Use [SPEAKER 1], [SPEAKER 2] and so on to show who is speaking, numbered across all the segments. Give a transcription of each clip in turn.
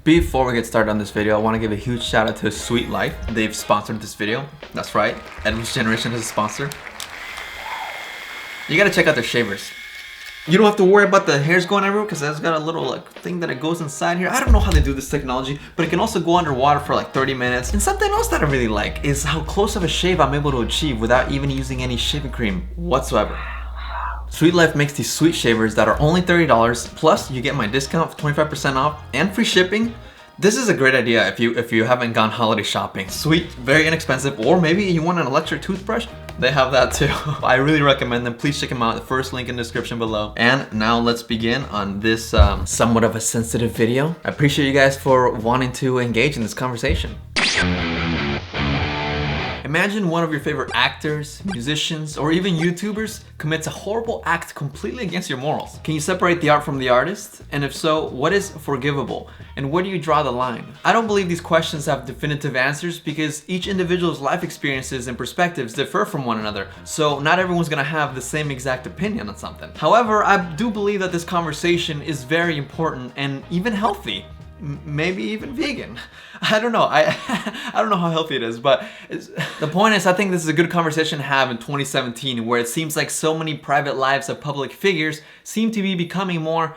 [SPEAKER 1] Before we get started on this video, I want to give a huge shout out to Sweet Life. They've sponsored this video. That's right, Edwin's Generation is a sponsor. You gotta check out their shavers. You don't have to worry about the hairs going everywhere because it's got a little thing that it goes inside here. I don't know how they do this technology, but it can also go underwater for like 30 minutes. And something else that I really like is how close of a shave I'm able to achieve without even using any shaving cream whatsoever. Sweet Life makes these sweet shavers that are only $30, plus you get my discount for 25% off and free shipping. This is a great idea if you haven't gone holiday shopping. Sweet, very inexpensive, or maybe you want an electric toothbrush, they have that too. I really recommend them. Please check them out. The first link in the description below. And now let's begin on this somewhat of a sensitive video. I appreciate you guys for wanting to engage in this conversation. Imagine one of your favorite actors, musicians, or even YouTubers commits a horrible act completely against your morals. Can you separate the art from the artist? And if so, what is forgivable? And where do you draw the line? I don't believe these questions have definitive answers because each individual's life experiences and perspectives differ from one another. So not everyone's gonna have the same exact opinion on something. However, I do believe that this conversation is very important and even healthy. Maybe even vegan. I don't know. I don't know how healthy it is, but the point is I think this is a good conversation to have in 2017 where it seems like so many private lives of public figures seem to be becoming more,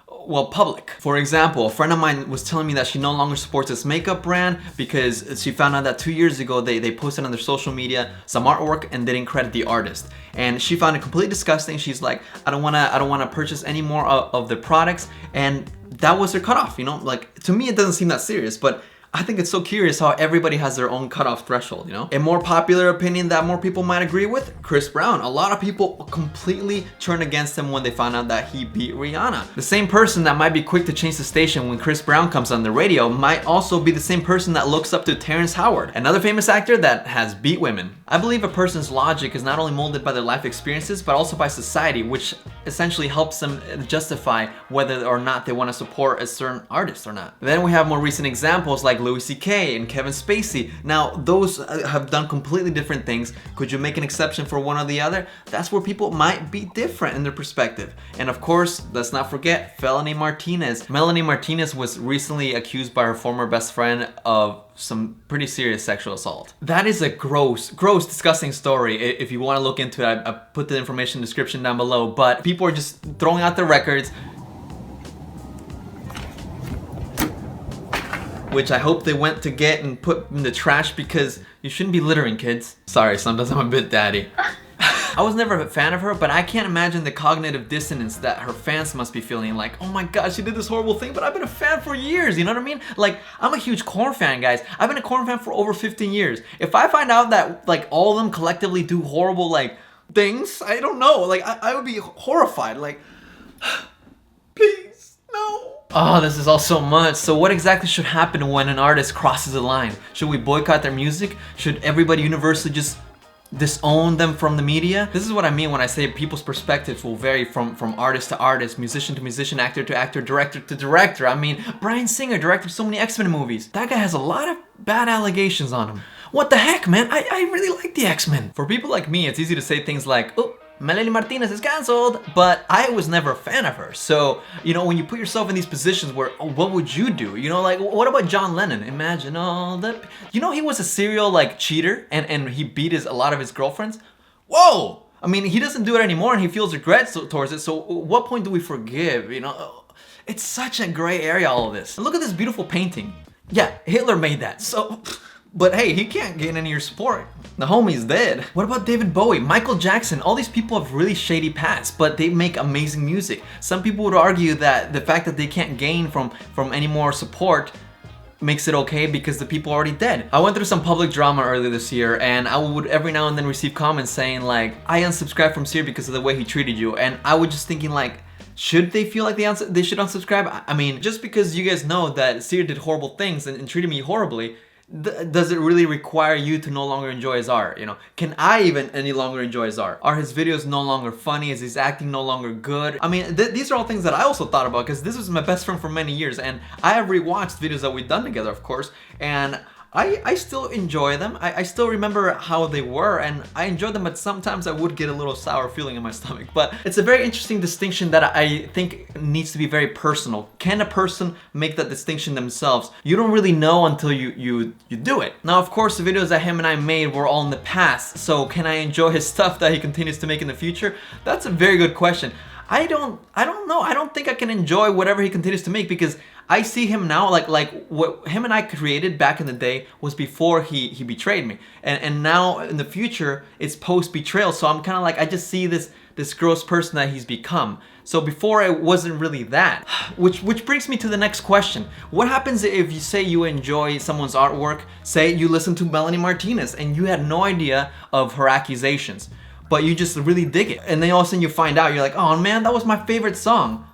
[SPEAKER 1] well, public. For example, a friend of mine was telling me that she no longer supports this makeup brand because she found out that 2 years ago they posted on their social media some artwork and they didn't credit the artist. And she found it completely disgusting. She's like, I don't wanna purchase any more of the products, and that was her cutoff, you know? Like, to me it doesn't seem that serious, but I think it's so curious how everybody has their own cutoff threshold, you know? A more popular opinion that more people might agree with, Chris Brown. A lot of people completely turned against him when they found out that he beat Rihanna. The same person that might be quick to change the station when Chris Brown comes on the radio might also be the same person that looks up to Terrence Howard, another famous actor that has beat women. I believe a person's logic is not only molded by their life experiences, but also by society, which essentially helps them justify whether or not they want to support a certain artist or not. Then we have more recent examples like Louis C.K. and Kevin Spacey. Now, those have done completely different things. Could you make an exception for one or the other? That's where people might be different in their perspective. And of course, let's not forget Melanie Martinez. Melanie Martinez was recently accused by her former best friend of some pretty serious sexual assault. That is a gross, disgusting story. If you want to look into it, I put the information in the description down below. But people are just throwing out their records, which I hope they went to get and put in the trash because you shouldn't be littering, kids. Sorry, sometimes I'm a bit daddy. I was never a fan of her, but I can't imagine the cognitive dissonance that her fans must be feeling. Like, oh my god, she did this horrible thing, but I've been a fan for years, you know what I mean? Like, I'm a huge Korn fan, guys. I've been a Korn fan for over 15 years. If I find out that, like, all of them collectively do horrible, like, things, I don't know. Like, I would be horrified. Like, please, no. Oh, this is all so much. So what exactly should happen when an artist crosses the line? Should we boycott their music? Should everybody universally just disown them from the media? This is what I mean when I say people's perspectives will vary from artist to artist, musician to musician, actor to actor, director to director. I mean, Bryan Singer directed so many X-Men movies. That guy has a lot of bad allegations on him. What the heck, man? I really like the X-Men. For people like me, it's easy to say things like, oh, Melanie Martinez is cancelled, but I was never a fan of her. So, you know, when you put yourself in these positions where, oh, what would you do? You know, like, what about John Lennon? Imagine all that. You know, he was a serial, like, cheater, and he beat a lot of his girlfriends. Whoa! I mean, he doesn't do it anymore, and he feels regrets towards it, so what point do we forgive, you know? It's such a gray area, all of this. And look at this beautiful painting. Yeah, Hitler made that, so... But hey, he can't gain any of your support. The homie's dead. What about David Bowie, Michael Jackson? All these people have really shady pasts, but they make amazing music. Some people would argue that the fact that they can't gain from any more support makes it okay because the people are already dead. I went through some public drama earlier this year, and I would every now and then receive comments saying like, I unsubscribed from Seer because of the way he treated you. And I was just thinking like, should they feel like they should unsubscribe? I mean, just because you guys know that Seer did horrible things and treated me horribly, does it really require you to no longer enjoy his art? You know, can I even any longer enjoy his art? Are his videos no longer funny? Is his acting no longer good? I mean, these are all things that I also thought about because this was my best friend for many years, and I have rewatched videos that we've done together, of course, and I still enjoy them. I still remember how they were, and I enjoy them, but sometimes I would get a little sour feeling in my stomach. But it's a very interesting distinction that I think needs to be very personal. Can a person make that distinction themselves? You don't really know until you do it. Now, of course, the videos that him and I made were all in the past, so can I enjoy his stuff that he continues to make in the future? That's a very good question. I don't know. I don't think I can enjoy whatever he continues to make, because I see him now like what him and I created back in the day was before he betrayed me, and now in the future it's post betrayal. So I'm kind of like, I just see this gross person that he's become. So before it wasn't really that. Which brings me to the next question. What happens if you say you enjoy someone's artwork, say you listen to Melanie Martinez and you had no idea of her accusations, but you just really dig it, and then all of a sudden you find out, you're like, oh man, that was my favorite song.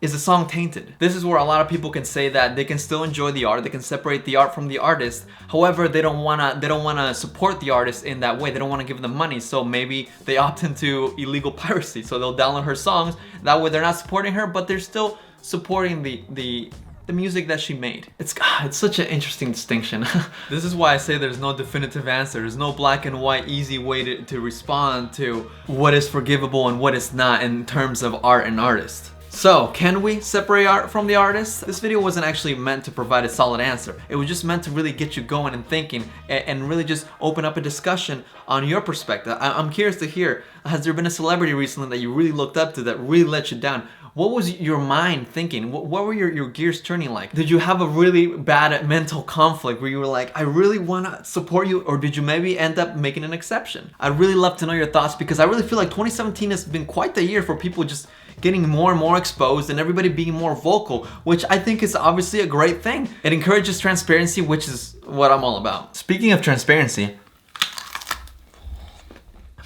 [SPEAKER 1] Is the song tainted? This is where a lot of people can say that they can still enjoy the art, they can separate the art from the artist. However, they don't wanna support the artist in that way. They don't wanna give them money, so maybe they opt into illegal piracy. So they'll download her songs. That way they're not supporting her, but they're still supporting the music that she made. It's such an interesting distinction. This is why I say there's no definitive answer. There's no black and white easy way to respond to what is forgivable and what is not in terms of art and artist. So, can we separate art from the artist? This video wasn't actually meant to provide a solid answer. It was just meant to really get you going and thinking, and really just open up a discussion on your perspective. I'm curious to hear, has there been a celebrity recently that you really looked up to that really let you down? What was your mind thinking? What were your gears turning like? Did you have a really bad mental conflict where you were like, I really want to support you? Or did you maybe end up making an exception? I'd really love to know your thoughts, because I really feel like 2017 has been quite the year for people just getting more and more exposed and everybody being more vocal, which I think is obviously a great thing. It encourages transparency, which is what I'm all about. Speaking of transparency,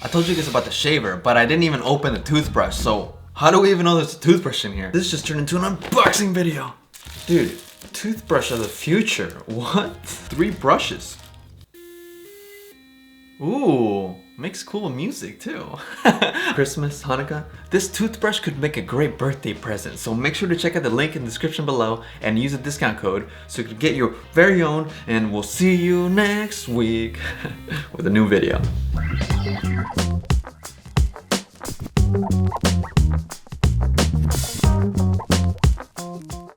[SPEAKER 1] I told you guys about the shaver, but I didn't even open the toothbrush, so how do we even know there's a toothbrush in here? This just turned into an unboxing video. Dude, toothbrush of the future. What? 3 brushes. Ooh, makes cool music too. Christmas, Hanukkah. This toothbrush could make a great birthday present, so make sure to check out the link in the description below and use the discount code so you can get your very own, and we'll see you next week with a new video.